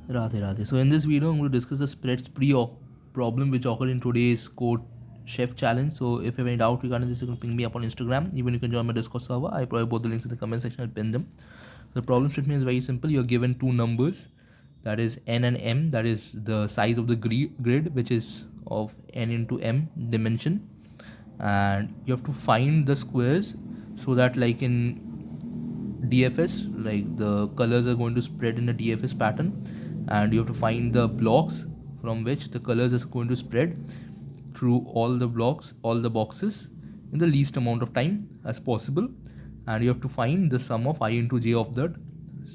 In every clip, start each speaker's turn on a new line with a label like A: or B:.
A: Radhe Radhe. So in this video, I'm going to discuss the spreads problem which occurred in today's code chef challenge. So if you have any doubt regarding this, you can ping me up on Instagram. Even you can join my Discord server. I provide both the links in the comment section. I'll pin them. The problem statement is very simple. You're given two numbers, that is n and m. That is the size of the grid, which is of n into m dimension, and you have to find the squares so that, like in DFS, like the colors are going to spread in a DFS pattern, and you have to find the blocks from which the colors is going to spread through all the blocks, all the boxes in the least amount of time as possible, and you have to find the sum of I into j of the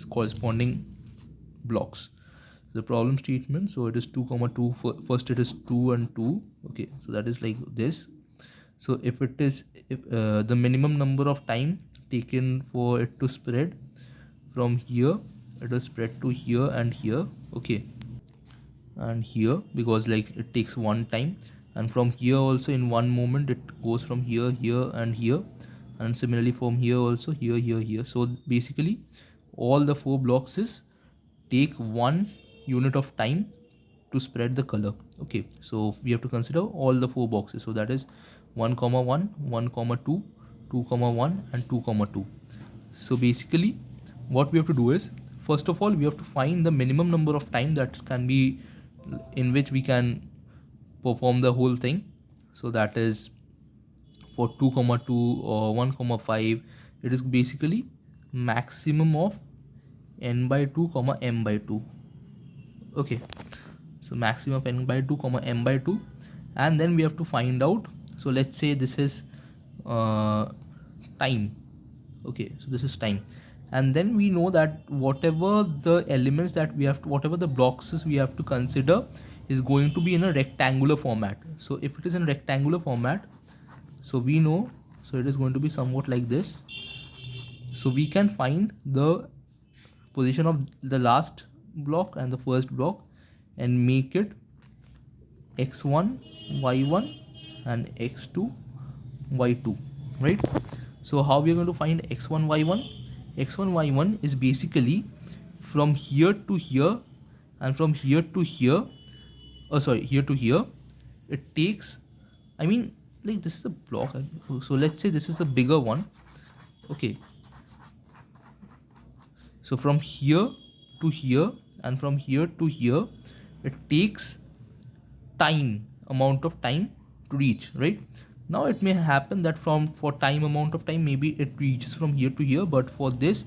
A: corresponding blocks. The problem statement, so it is 2 comma 2. First it is 2 and 2. Okay, so that is like this. So if it is, if the minimum number of time taken for it to spread from here, it will spread to here and here. Okay, and here, because like it takes one time, and from here also in one moment it goes from here, here and here, and similarly from here also, here, here, here. So basically all the four blocks is take one unit of time to spread the color. Okay, so we have to consider all the four boxes. So that is 1 comma 1, 1 comma 2, 2 comma 1 and 2 comma 2. So basically what we have to do is, first of all we have to find the minimum number of time that can be, in which we can perform the whole thing. So that is for 2 comma 2 or 1 comma 5, it is basically maximum of n by 2 comma m by 2. Okay, so maximum of n by 2 comma m by 2, and then we have to find out, so let's say this is time. Okay, so this is time, and then we know that whatever the elements that we have to, whatever the blocks we have to consider is going to be in a rectangular format. So if it is in rectangular format, so we know, so it is going to be somewhat like this. So we can find the position of the last block and the first block and make it x1 y1 and x2 y2, right? So how we are going to find x1 y1? X1 y1 is basically from here to here and from here to here, here to here. It takes, I mean, like this is a block, so let's say this is the bigger one. Okay, so from here to here and from here to here, it takes time, amount of time to reach, right? Now it may happen that for time amount of time, maybe it reaches from here to here, but for this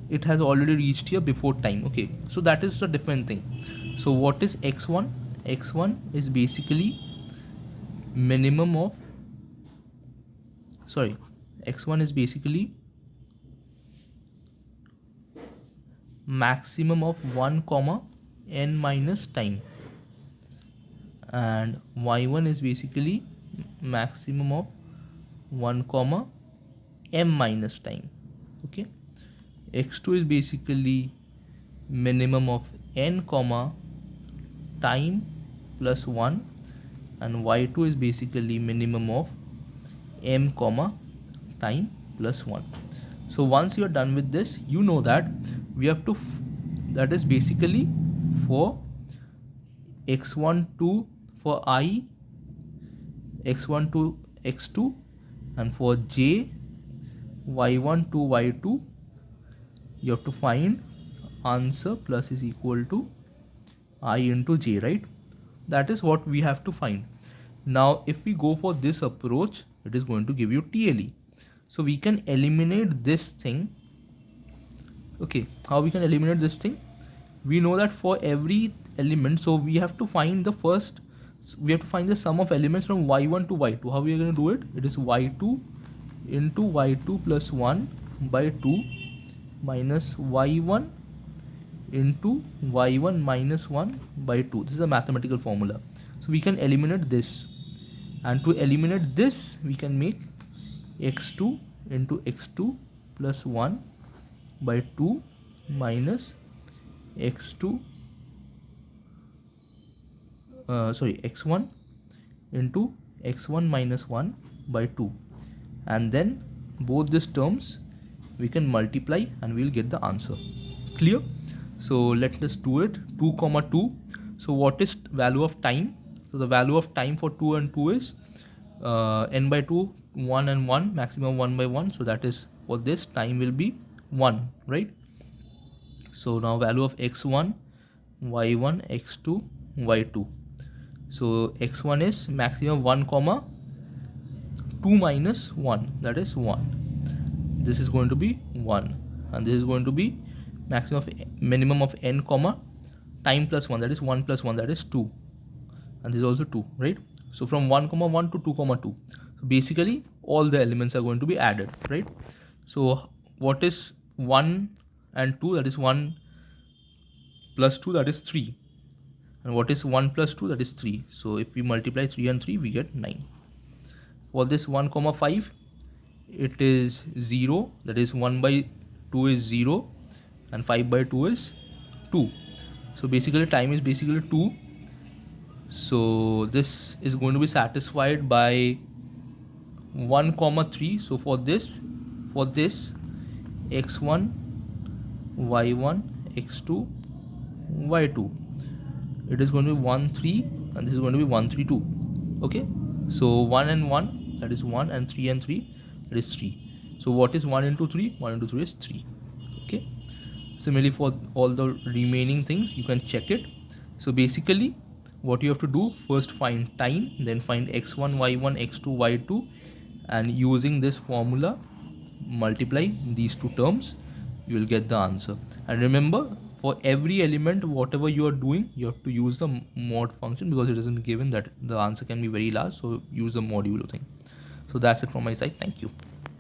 A: it has already reached here before time. Okay, so that is a different thing. So what is x1? X1 is basically minimum of, sorry, x1 is basically maximum of 1 comma n minus time, and y1 is basically maximum of 1 comma m minus time. Okay, x2 is basically minimum of n comma time plus 1, and y2 is basically minimum of m comma time plus 1. So once you are done with this, you know that we have to that is basically for x1 to, for I, x1 to x2, and for j, y1 to y2, you have to find answer plus is equal to I into j, right? That is what we have to find. Now if we go for this approach, it is going to give you TLE. So we can eliminate this thing. Okay, how we can eliminate this thing? We know that for every element, so we have to find the first, we have to find the sum of elements from y1 to y2. How we are going to do it? It is y2 into y2 plus 1 by 2 minus y1 into y1 minus 1 by 2. This is a mathematical formula. So we can eliminate this, and to eliminate this we can make x2 into x2 plus 1 by 2 minus x2 x1 into x1 minus 1 by 2, and then both these terms we can multiply and we'll get the answer. Clear? So let us do it. 2 comma 2. So what is value of time? So the value of time for 2 and 2 is n by 2, 1 and 1, maximum 1 by 1. So that is, for this time will be 1, right? So now value of x1, y1, x2, y2. So x1 is maximum 1 comma 2 minus 1, that is 1. This is going to be 1, and this is going to be maximum of minimum of n comma time plus 1, that is 1 plus 1, that is 2, and this is also 2, right? So from 1 comma 1 to 2 comma 2. So basically all the elements are going to be added, right? So what is 1 and 2? That is 1 plus 2, that is 3. And what is 1 plus 2? That is 3. So if we multiply 3 and 3, we get 9. For this 1 comma 5, it is 0, that is 1 by 2 is 0, and 5 by 2 is 2. So basically time is basically 2. So this is going to be satisfied by 1 comma 3. So for this x1, y1, x2, y2, it is going to be 1 3, and this is going to be 1 3 2. Okay, so 1 and 1, that is 1, and 3 and 3, that is 3. So what is 1 into 3? 1 into 3 is 3. Okay, similarly for all the remaining things you can check it. So basically what you have to do, first find time, then find x1, y1, x2, y2, and using this formula multiply these two terms, you will get the answer. And remember, for every element whatever you are doing, you have to use the mod function, because it isn't given that the answer can be very large, so use the modulo thing. So that's it from my side. Thank you.